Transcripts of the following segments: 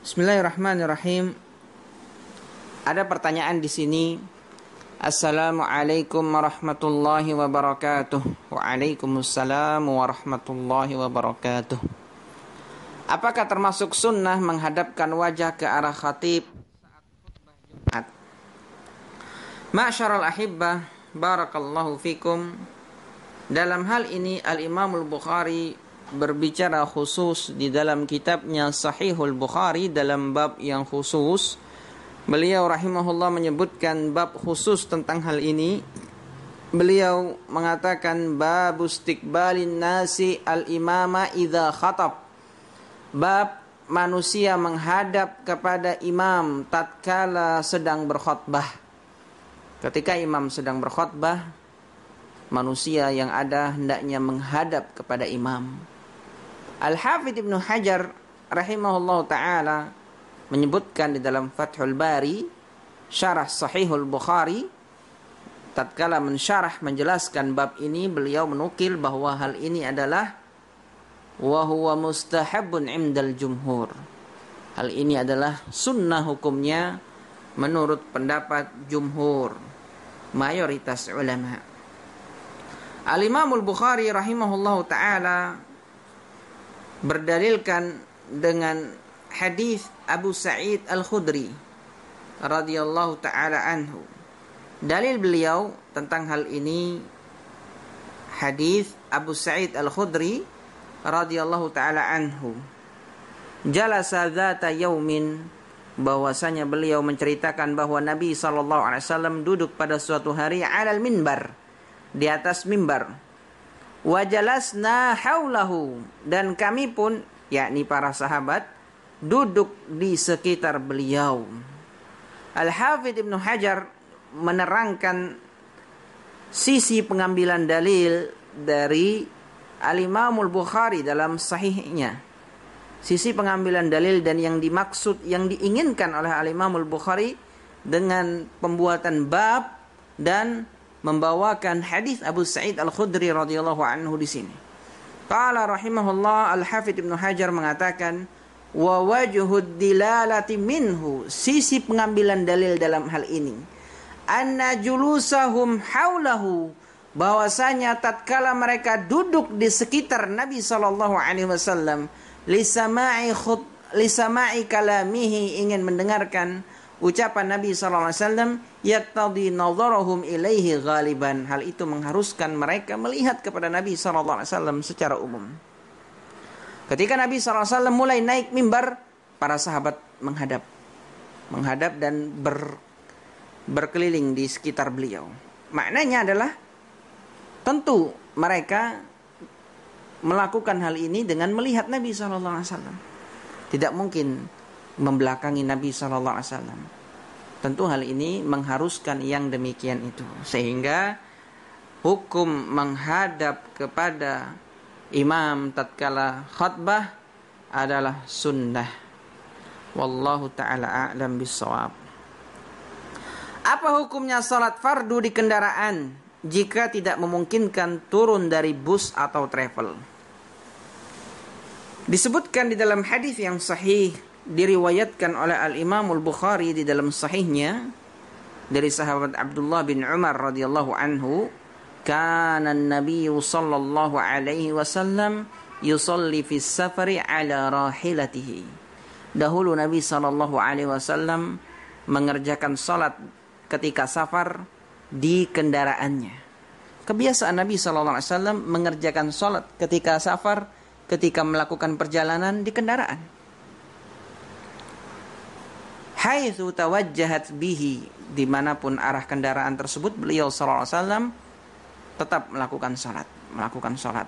Bismillahirrahmanirrahim. Ada pertanyaan di sini. Assalamualaikum warahmatullahi wabarakatuh. Waalaikumsalam warahmatullahi wabarakatuh. Apakah termasuk sunnah menghadapkan wajah ke arah khatib saat khutbah Jumat? Ma'syaral ahibbah, barakallahu fikum. Dalam hal ini Al-Imamul Bukhari berbicara khusus di dalam kitabnya Sahihul Bukhari dalam bab yang khusus. Beliau rahimahullah menyebutkan bab khusus tentang hal ini. Beliau mengatakan babu istiqbalin nasi al-imama idza khatab. Bab manusia menghadap kepada imam tatkala sedang berkhutbah. Ketika imam sedang berkhutbah, manusia yang ada hendaknya menghadap kepada imam. Al-Hafidz Ibnu Hajar rahimahullah ta'ala menyebutkan di dalam Fathul Bari syarah Sahihul Bukhari, tatkala mensyarah menjelaskan bab ini, beliau menukil bahwa hal ini adalah wa huwa mustahabun indal jumhur. Hal ini adalah sunnah hukumnya menurut pendapat jumhur, mayoritas ulama. Al-Imamul Bukhari rahimahullah ta'ala berdalilkan dengan hadis Abu Sa'id Al-Khudri radhiyallahu ta'ala anhu. Dalil beliau tentang hal ini hadis Abu Sa'id Al-Khudri radhiyallahu ta'ala anhu. Jalasa dzata yaumin, bahwasanya beliau menceritakan bahwa Nabi SAW duduk pada suatu hari alal minbar, di atas mimbar. Wajalasna haulahu, dan kami pun, yakni para sahabat, duduk di sekitar beliau. Al-Hafidz Ibnu Hajar menerangkan sisi pengambilan dalil dari Al-Imamul Bukhari dalam sahihnya. Sisi pengambilan dalil dan yang dimaksud, yang diinginkan oleh Al-Imamul Bukhari dengan pembuatan bab dan membawakan hadis Abu Sa'id Al-Khudri radhiyallahu anhu di sini. Qala rahimahullah, Al-Hafidz Ibnu Hajar mengatakan, wa wajhud dilalati minhu, sisi pengambilan dalil dalam hal ini, anna julusahum haulahu, bahwasanya tatkala mereka duduk di sekitar Nabi sallallahu alaihi wasallam, lisama'i kalamihi, ingin mendengarkan ucapan Nabi sallallahu alaihi wasallam, yaqtadi nadharahum ilaihi ghaliban, hal itu mengharuskan mereka melihat kepada Nabi sallallahu alaihi wasallam secara umum. Ketika Nabi sallallahu alaihi wasallam mulai naik mimbar, para sahabat menghadap dan berkeliling di sekitar beliau. Maknanya adalah tentu mereka melakukan hal ini dengan melihat Nabi sallallahu alaihi wasallam. Tidak mungkin membelakangi Nabi sallallahu alaihi wasallam. Tentu hal ini mengharuskan yang demikian itu, sehingga hukum menghadap kepada imam tatkala khutbah adalah sunnah. Wallahu ta'ala a'lam bissawab. Apa hukumnya salat fardu di kendaraan jika tidak memungkinkan turun dari bus atau travel? Disebutkan di dalam hadis yang sahih, diriwayatkan oleh Al-Imamul Bukhari di dalam sahihnya dari sahabat Abdullah bin Umar radhiyallahu anhu, kana an-nabiy sallallahu alaihi wasallam yusalli fi safari ala rahilatihi. Dahulu Nabi sallallahu alaihi wasallam mengerjakan salat ketika safar di kendaraannya. Kebiasaan Nabi sallallahu alaihi wasallam mengerjakan salat ketika safar, ketika melakukan perjalanan di kendaraan. Haitsu tawajjahat bihi, dimanapun arah kendaraan tersebut, beliau sallallahu alaihi wasallam tetap melakukan salat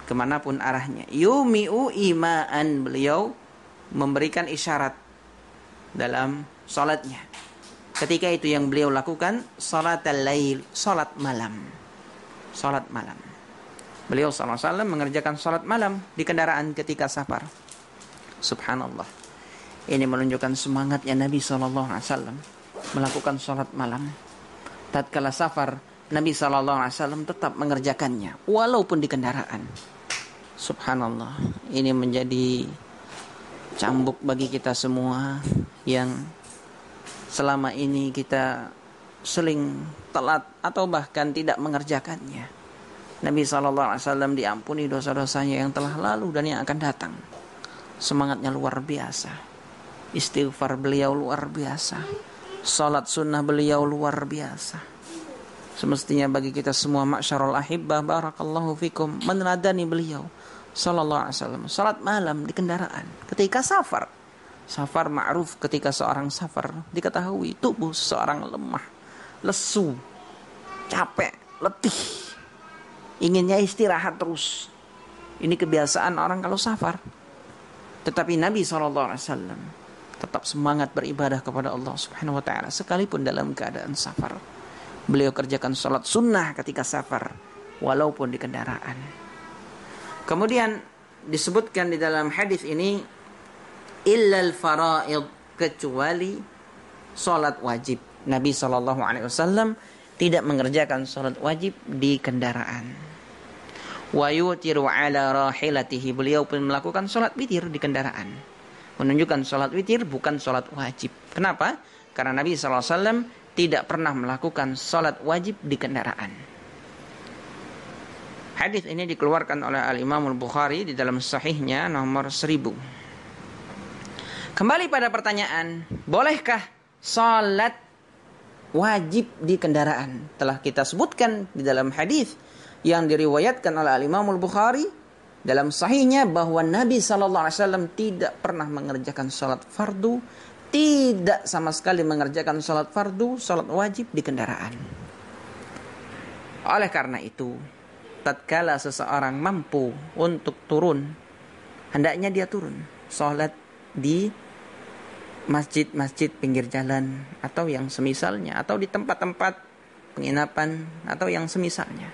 kemanapun arahnya. Yumi'u ima'an, beliau memberikan isyarat dalam salatnya. Ketika itu yang beliau lakukan salatul lail, salat malam. Beliau sallallahu alaihi wasallam mengerjakan salat malam di kendaraan ketika safar. Subhanallah. Ini menunjukkan semangatnya Nabi sallallahu alaihi wasallam melakukan salat malam. Tatkala safar, Nabi sallallahu alaihi wasallam tetap mengerjakannya walaupun di kendaraan. Subhanallah. Ini menjadi cambuk bagi kita semua yang selama ini kita sering telat atau bahkan tidak mengerjakannya. Nabi SAW diampuni dosa-dosanya yang telah lalu dan yang akan datang. Semangatnya luar biasa, istighfar beliau luar biasa, salat sunnah beliau luar biasa. Semestinya bagi kita semua ma'syarul ahibbah barakallahu fikum meneladani beliau sallallahu alaihi wasallam salat malam di kendaraan ketika safar. Safar ma'ruf, ketika seorang safar diketahui tubuh seseorang lemah, lesu, capek, letih, inginnya istirahat terus. Ini kebiasaan orang kalau safar. Tetapi Nabi SAW tetap semangat beribadah kepada Allah Subhanahu wa ta'ala sekalipun dalam keadaan safar. Beliau kerjakan salat sunnah ketika safar walaupun di kendaraan. Kemudian disebutkan di dalam hadis ini illal faraid, kecuali salat wajib. Nabi SAW tidak mengerjakan salat wajib di kendaraan. Wa yutiru ala rahilatihi, beliau pun melakukan salat witir di kendaraan. Menunjukkan salat witir bukan salat wajib. Kenapa? Karena Nabi SAW tidak pernah melakukan salat wajib di kendaraan. Hadis ini dikeluarkan oleh Al-Imam Al-Bukhari di dalam sahihnya nomor 1000. Kembali pada pertanyaan, bolehkah salat wajib di kendaraan? Telah kita sebutkan di dalam hadis yang diriwayatkan oleh Al-Imam Al-Bukhari dalam sahihnya bahwa Nabi SAW tidak pernah mengerjakan salat fardu, tidak sama sekali mengerjakan salat fardu, salat wajib di kendaraan. Oleh karena itu, tatkala seseorang mampu untuk turun, hendaknya dia turun salat di masjid-masjid pinggir jalan atau yang semisalnya, atau di tempat-tempat penginapan atau yang semisalnya.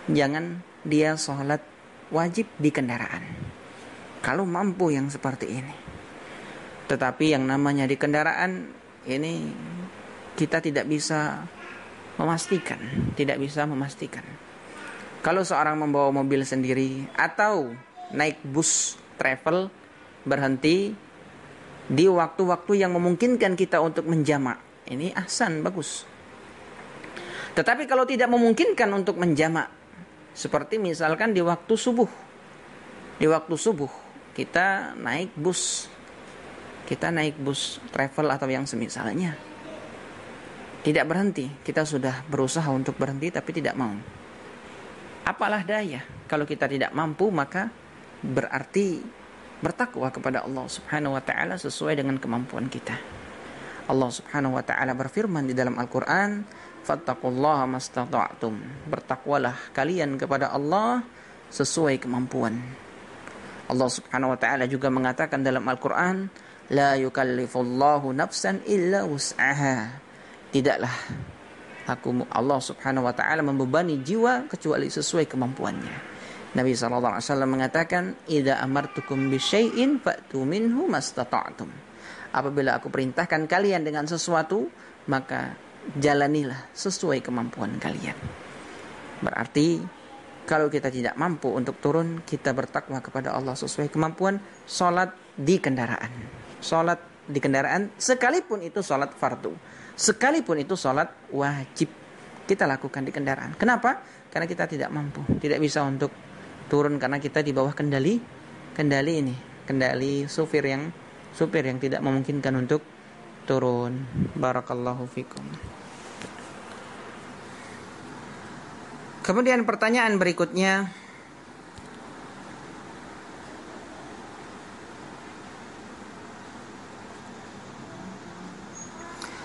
Jangan dia sholat wajib di kendaraan kalau mampu yang seperti ini. Tetapi yang namanya di kendaraan ini kita tidak bisa memastikan. Kalau seorang membawa mobil sendiri atau naik bus travel, berhenti di waktu-waktu yang memungkinkan kita untuk menjamak, ini ahsan, bagus. Tetapi kalau tidak memungkinkan untuk menjamak, seperti misalkan di waktu subuh kita naik bus travel atau yang semisalnya, tidak berhenti, kita sudah berusaha untuk berhenti tapi tidak mau. Apalah daya, kalau kita tidak mampu maka berarti bertakwa kepada Allah Subhanahu wa ta'ala sesuai dengan kemampuan kita. Allah Subhanahu wa ta'ala berfirman di dalam Al-Quran, fattaqullaha mastata'tum, bertakwalah kalian kepada Allah sesuai kemampuan. Allah Subhanahu wa ta'ala juga mengatakan dalam Al-Quran, la yukallifullahu nafsan illa wus'aha, tidaklah Allah Subhanahu wa ta'ala membebani jiwa kecuali sesuai kemampuannya. Nabi SAW mengatakan, idza amartukum bisyai'in fa'tu minhu mastata'tum, apabila aku perintahkan kalian dengan sesuatu, maka jalanilah sesuai kemampuan kalian. Berarti kalau kita tidak mampu untuk turun, kita bertakwa kepada Allah sesuai kemampuan. Salat di kendaraan sekalipun itu salat fardu, sekalipun itu salat wajib, kita lakukan di kendaraan. Kenapa? Karena kita tidak mampu, tidak bisa untuk turun karena kita di bawah kendali supir yang tidak memungkinkan untuk turun. Barakallahu fikum. Kemudian pertanyaan berikutnya,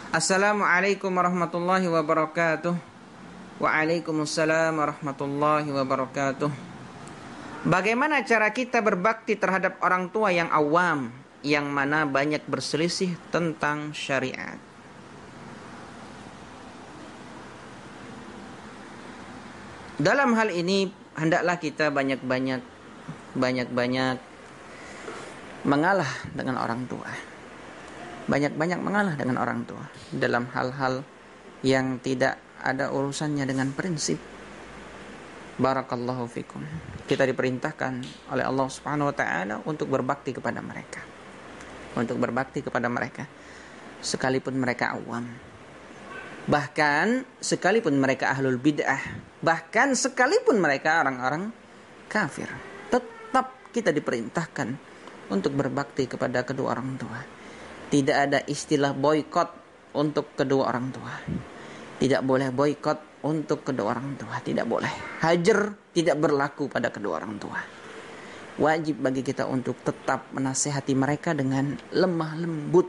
Assalamualaikum warahmatullahi wabarakatuh. Waalaikumsalam warahmatullahi wabarakatuh. Bagaimana cara kita berbakti terhadap orang tua yang awam, yang mana banyak berselisih tentang syariat? Dalam hal ini hendaklah kita banyak-banyak mengalah dengan orang tua. Banyak-banyak mengalah dengan orang tua dalam hal-hal yang tidak ada urusannya dengan prinsip. Barakallahu fikum. Kita diperintahkan oleh Allah Subhanahu wa ta'ala untuk berbakti kepada mereka. untuk berbakti kepada mereka, sekalipun mereka awam, bahkan sekalipun mereka ahlul bid'ah, bahkan sekalipun mereka orang-orang kafir, tetap kita diperintahkan untuk berbakti kepada kedua orang tua. Tidak ada istilah boikot untuk kedua orang tua. Tidak boleh boikot untuk kedua orang tua, tidak boleh. Hajar tidak berlaku pada kedua orang tua. Wajib bagi kita untuk tetap menasihati mereka dengan lemah lembut.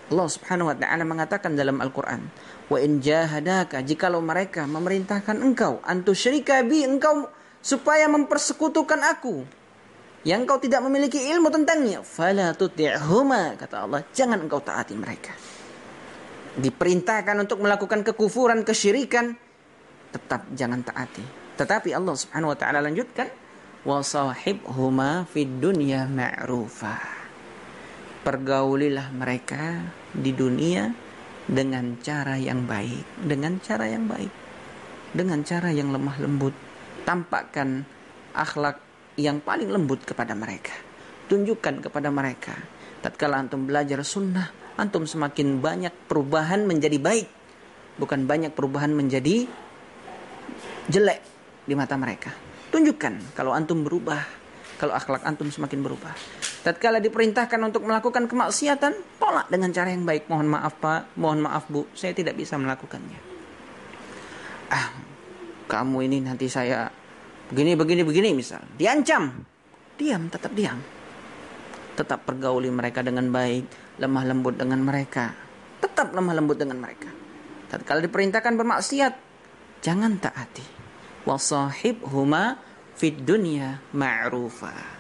Allah Subhanahu wa taala mengatakan dalam Al-Qur'an, "Wa in jahadaka," jikalau mereka memerintahkan engkau, "antusyrika bi," engkau supaya mempersekutukan aku, yang engkau tidak memiliki ilmu tentangnya, "fala tuti'huma," kata Allah, jangan engkau taati mereka. Diperintahkan untuk melakukan kekufuran, kesyirikan, tetap jangan taati. Tetapi Allah Subhanahu wa taala lanjutkan, "wa sahibhuma fid dunya ma'rufa." Pergaulilah mereka di dunia dengan cara yang baik, dengan cara yang baik, dengan cara yang lemah lembut. Tampakkan akhlak yang paling lembut kepada mereka. Tunjukkan kepada mereka, tatkala antum belajar sunnah, antum semakin banyak perubahan menjadi baik, bukan banyak perubahan menjadi jelek di mata mereka. Tunjukkan kalau antum berubah, kalau akhlak antum semakin berubah. Tatkala diperintahkan untuk melakukan kemaksiatan, tolak dengan cara yang baik. Mohon maaf Pak, mohon maaf Bu, saya tidak bisa melakukannya. Kamu ini nanti saya begini misal. Diancam. Diam, tetap diam. Tetap pergauli mereka dengan baik, lemah lembut dengan mereka. Tetap lemah lembut dengan mereka. Tatkala diperintahkan bermaksiat, jangan taati. Wasahibhuma fid dunya ma'rufa.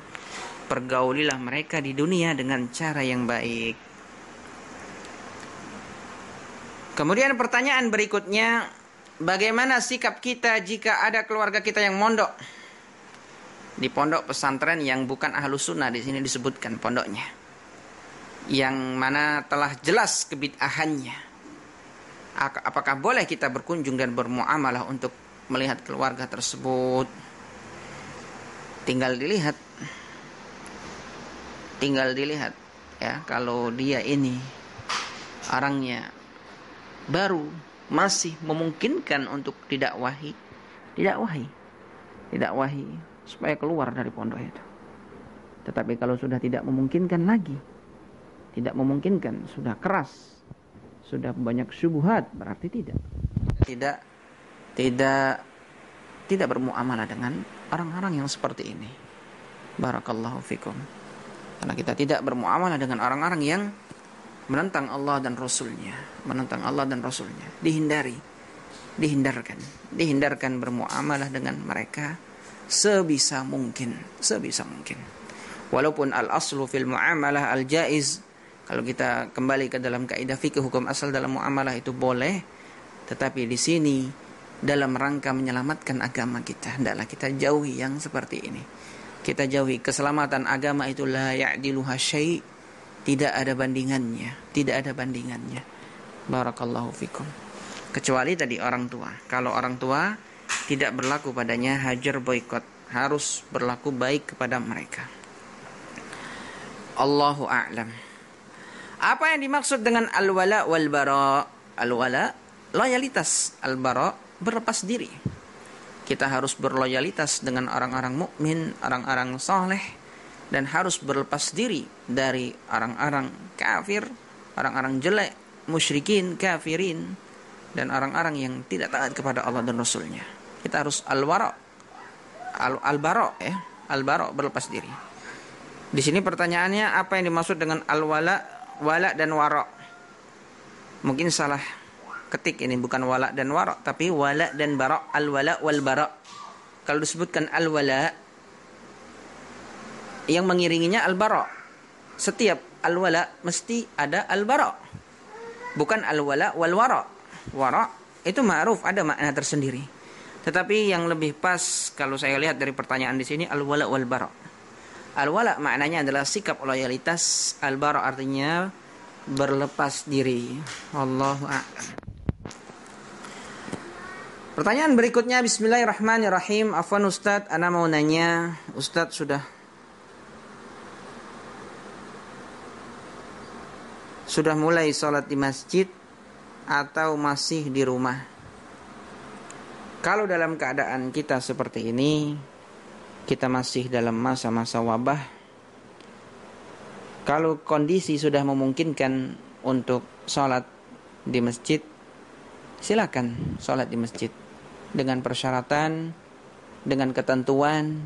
Pergaulilah mereka di dunia dengan cara yang baik. Kemudian pertanyaan berikutnya, bagaimana sikap kita jika ada keluarga kita yang mondok di pondok pesantren yang bukan ahlus sunnah? Di sini disebutkan pondoknya, yang mana telah jelas kebid'ahannya. Apakah boleh kita berkunjung dan bermuamalah untuk melihat keluarga tersebut? Tinggal dilihat ya, kalau dia ini orangnya baru, masih memungkinkan untuk didakwahi supaya keluar dari pondok itu. Tetapi kalau sudah tidak memungkinkan lagi, sudah keras, sudah banyak syubhat, berarti tidak bermuamalah dengan orang-orang yang seperti ini. Barakallahu fikum. Karena kita tidak bermuamalah dengan orang-orang yang menentang Allah dan Rasulnya, dihindarkan bermuamalah dengan mereka sebisa mungkin. Walaupun al-aslu fil muamalah al-jaiz, kalau kita kembali ke dalam kaidah fikih, hukum asal dalam muamalah itu boleh, tetapi di sini dalam rangka menyelamatkan agama kita, hendaklah kita jauhi yang seperti ini. Kita jauhi. Keselamatan agama itu la ya'diluha syai', tidak ada bandingannya. Barakallahu fikum. Kecuali tadi orang tua. Kalau orang tua tidak berlaku padanya hajar, boikot, harus berlaku baik kepada mereka. Allahu a'lam. Apa yang dimaksud dengan al-wala wal bara? Al-wala loyalitas, al-bara berlepas diri. Kita harus berloyalitas dengan orang-orang mukmin, orang-orang saleh, dan harus berlepas diri dari orang-orang kafir, orang-orang jelek, musyrikin, kafirin, dan orang-orang yang tidak taat kepada Allah dan Rasulnya. Kita harus al-bara, al-bara berlepas diri. Di sini pertanyaannya, apa yang dimaksud dengan al-wala, wala dan wara? Mungkin salah ketik ini, bukan wala dan wara, tapi wala dan bara, al-wala wal bara. Kalau disebutkan al-wala, yang mengiringinya al-bara. Setiap al-wala mesti ada al-bara, bukan al-wala wal wara. Wara itu ma'ruf, ada makna tersendiri. Tetapi yang lebih pas kalau saya lihat dari pertanyaan di sini, al-wala wal bara. Al-wala maknanya adalah sikap loyalitas, al-bara artinya berlepas diri. Allahu a'lam. Pertanyaan berikutnya, bismillahirrahmanirrahim. Afwan Ustadz, ana mau nanya, Ustadz sudah Sudah mulai sholat di masjid atau masih di rumah? Kalau dalam keadaan kita seperti ini, kita masih dalam masa-masa wabah, kalau kondisi sudah memungkinkan untuk sholat di masjid, silakan sholat di masjid dengan persyaratan, dengan ketentuan,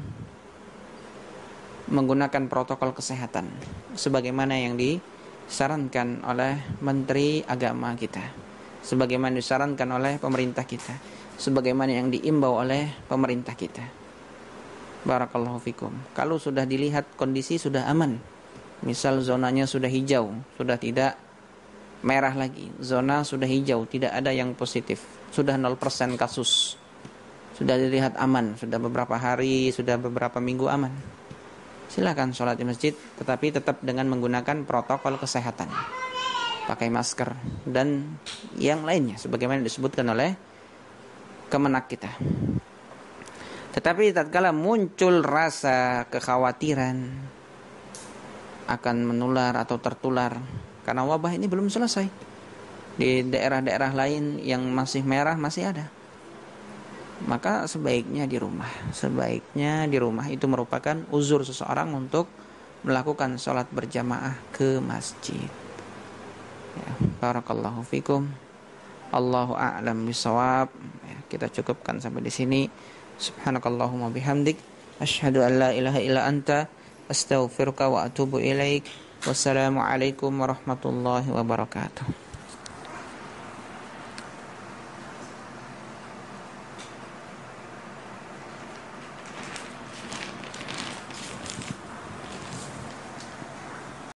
menggunakan protokol kesehatan sebagaimana yang disarankan oleh Menteri Agama kita, sebagaimana disarankan oleh pemerintah kita, sebagaimana yang diimbau oleh pemerintah kita. Barakallahu fikum. Kalau sudah dilihat kondisi sudah aman, misal zonanya sudah hijau, sudah tidak merah lagi, zona sudah hijau, tidak ada yang positif, sudah 0% kasus, sudah dilihat aman, sudah beberapa hari, sudah beberapa minggu aman, silakan sholat di masjid, tetapi tetap dengan menggunakan protokol kesehatan, pakai masker dan yang lainnya sebagaimana disebutkan oleh Kemenak kita. Tetapi tatkala muncul rasa kekhawatiran akan menular atau tertular, karena wabah ini belum selesai, di daerah-daerah lain yang masih merah masih ada, maka sebaiknya di rumah. Sebaiknya di rumah itu merupakan uzur seseorang untuk melakukan sholat berjamaah ke masjid. Ya, barakallahu fikum. Allahu a'lam bishawab. Ya, kita cukupkan sampai di sini. Subhanakallahumma bihamdik, asyhadu an la ilaha illa anta, astaghfiruka wa atubu ilaik. Wassalamualaikum warahmatullahi wabarakatuh.